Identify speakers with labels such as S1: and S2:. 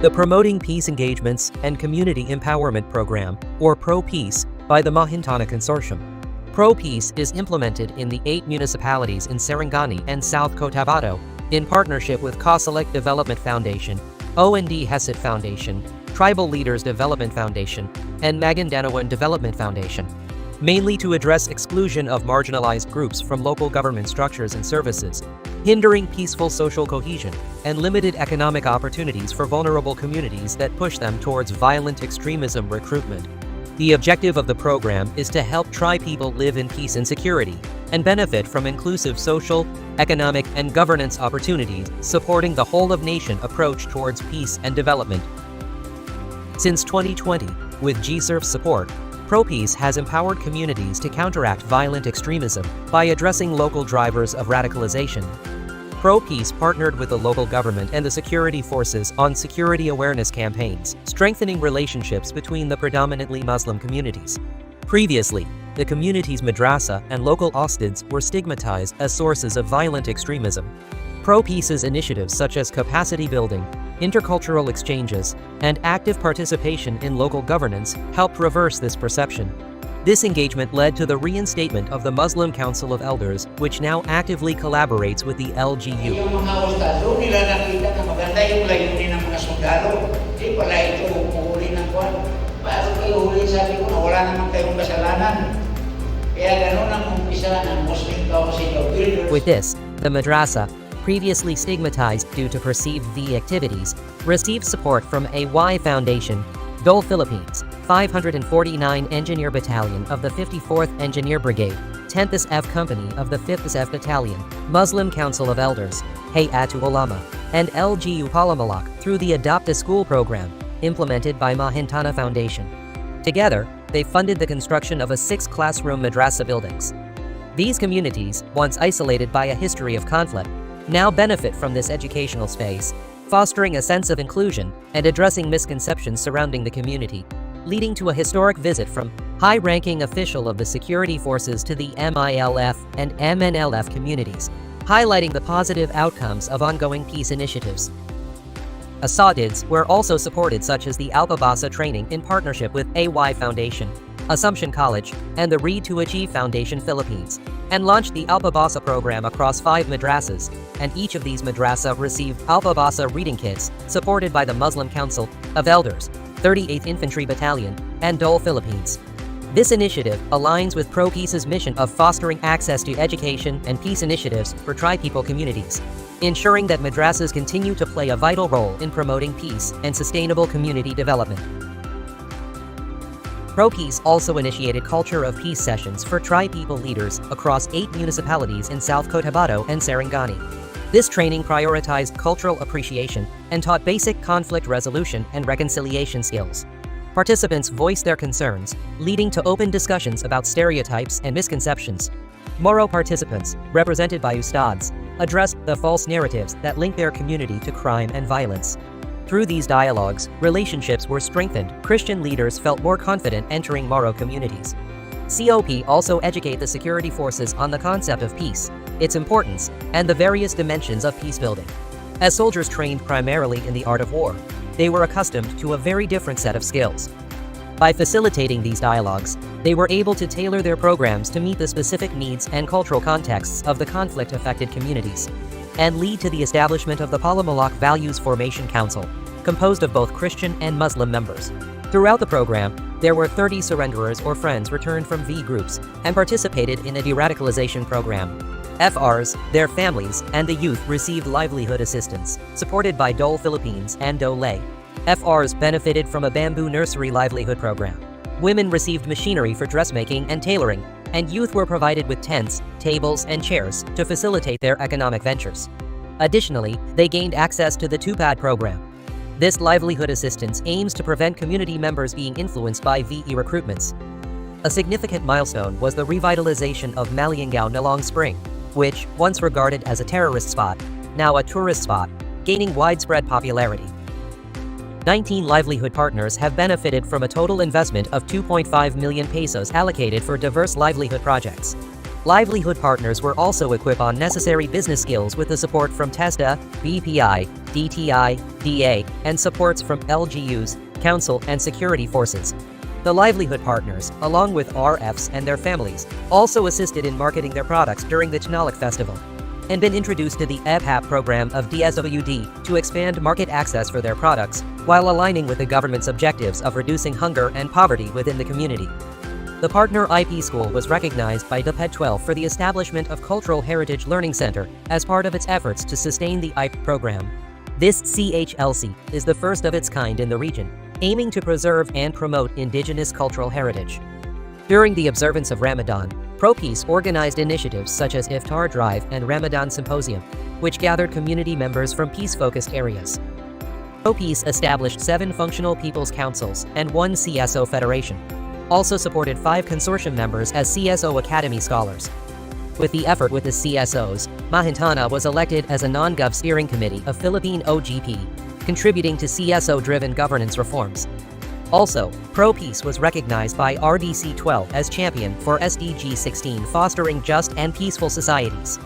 S1: The Promoting Peace Engagements and Community Empowerment Program, or ProPEACE, by the Mahintana Consortium. ProPEACE is implemented in the 8 municipalities in Sarangani and South Cotabato, in partnership with Kasalek Development Foundation, O&D Hesed Foundation, Tribal Leaders Development Foundation, and Magandanawan Development Foundation, mainly to address exclusion of marginalized groups from local government structures and services, hindering peaceful social cohesion, and limited economic opportunities for vulnerable communities that push them towards violent extremism recruitment. The objective of the program is to help tri-people live in peace and security, and benefit from inclusive social, economic, and governance opportunities, supporting the whole-of-nation approach towards peace and development. Since 2020, with GCERF support, ProPEACE has empowered communities to counteract violent extremism by addressing local drivers of radicalization. ProPEACE partnered with the local government and the security forces on security awareness campaigns, strengthening relationships between the predominantly Muslim communities. Previously, the community's madrasa and local ostids were stigmatized as sources of violent extremism. ProPEACE's initiatives such as capacity building, intercultural exchanges, and active participation in local governance helped reverse this perception. This engagement led to the reinstatement of the Muslim Council of Elders, which now actively collaborates with the LGU.
S2: Yung mga ostado nila nakita na maganda yung layunin ng mga sundalo. Di pala ito huli ng kwan. Paano kayo huli? Sabi ko na wala naman kayong kasalanan. Kaya ganun ang umpisa ng Muslim Council of Elders.
S1: With this, the madrasa, previously stigmatized due to perceived V activities, received support from AY Foundation, Dole Philippines, 549 Engineer Battalion of the 54th Engineer Brigade, 10th F Company of the 5th F Battalion, Muslim Council of Elders, Hayatu Ulama, and LGU Palamalak through the Adopt a School program, implemented by Mahintana Foundation. Together, they funded the construction of 6 classroom madrasa buildings. These communities, once isolated by a history of conflict, now benefit from this educational space, fostering a sense of inclusion and addressing misconceptions surrounding the community, leading to a historic visit from high-ranking official of the security forces to the MILF and MNLF communities, highlighting the positive outcomes of ongoing peace initiatives. Asadids were also supported, such as the Alpabasa training in partnership with AY Foundation, Assumption College, and the Read to Achieve Foundation Philippines, and launched the Alpabasa program across 5 madrasas, and each of these madrasa received Alpabasa reading kits, supported by the Muslim Council of Elders, 38th Infantry Battalion, and Dole Philippines. This initiative aligns with ProPEACE's mission of fostering access to education and peace initiatives for tri-people communities, ensuring that madrasas continue to play a vital role in promoting peace and sustainable community development. ProPEACE also initiated Culture of Peace sessions for tri-people leaders across 8 municipalities in South Cotabato and Sarangani. This training prioritized cultural appreciation and taught basic conflict resolution and reconciliation skills. Participants voiced their concerns, leading to open discussions about stereotypes and misconceptions. Moro participants, represented by Ustads, addressed the false narratives that link their community to crime and violence. Through these dialogues, relationships were strengthened. Christian leaders felt more confident entering Moro communities. COP also educate the security forces on the concept of peace, its importance, and the various dimensions of peace building. As soldiers trained primarily in the art of war, they were accustomed to a very different set of skills. By facilitating these dialogues, they were able to tailor their programs to meet the specific needs and cultural contexts of the conflict-affected communities, and lead to the establishment of the Palamalak Values Formation Council, composed of both Christian and Muslim members. Throughout the program, there were 30 surrenderers or friends returned from V groups and participated in a de-radicalization program. FRs, their families, and the youth received livelihood assistance, supported by Dole Philippines and Dole. FRs benefited from a bamboo nursery livelihood program. Women received machinery for dressmaking and tailoring, and youth were provided with tents, tables, and chairs to facilitate their economic ventures. Additionally, they gained access to the Tupad program. This livelihood assistance aims to prevent community members being influenced by VE recruitments. A significant milestone was the revitalization of Maliangao Nalong Spring, which, once regarded as a terrorist spot, now a tourist spot, gaining widespread popularity. 19 livelihood partners have benefited from a total investment of 2.5 million pesos allocated for diverse livelihood projects. Livelihood partners were also equipped on necessary business skills with the support from TESDA, BPI, DTI, DA, and supports from LGUs, Council, and security forces. The livelihood partners, along with RFs and their families, also assisted in marketing their products during the Chinalik Festival, and been introduced to the MFI program of DSWD to expand market access for their products, while aligning with the government's objectives of reducing hunger and poverty within the community. The partner IP school was recognized by DPED 12 for the establishment of Cultural Heritage Learning Center as part of its efforts to sustain the IP program. This CHLC is the first of its kind in the region, aiming to preserve and promote indigenous cultural heritage. During the observance of Ramadan, ProPEACE organized initiatives such as Iftar Drive and Ramadan Symposium, which gathered community members from peace-focused areas. ProPEACE established 7 functional people's councils and 1 CSO federation, also supported 5 consortium members as CSO Academy scholars. With the effort with the CSOs, Mahintana was elected as a non-gov steering committee of Philippine OGP, contributing to CSO-driven governance reforms. Also, ProPEACE was recognized by RDC 12 as champion for SDG 16 fostering just and peaceful societies.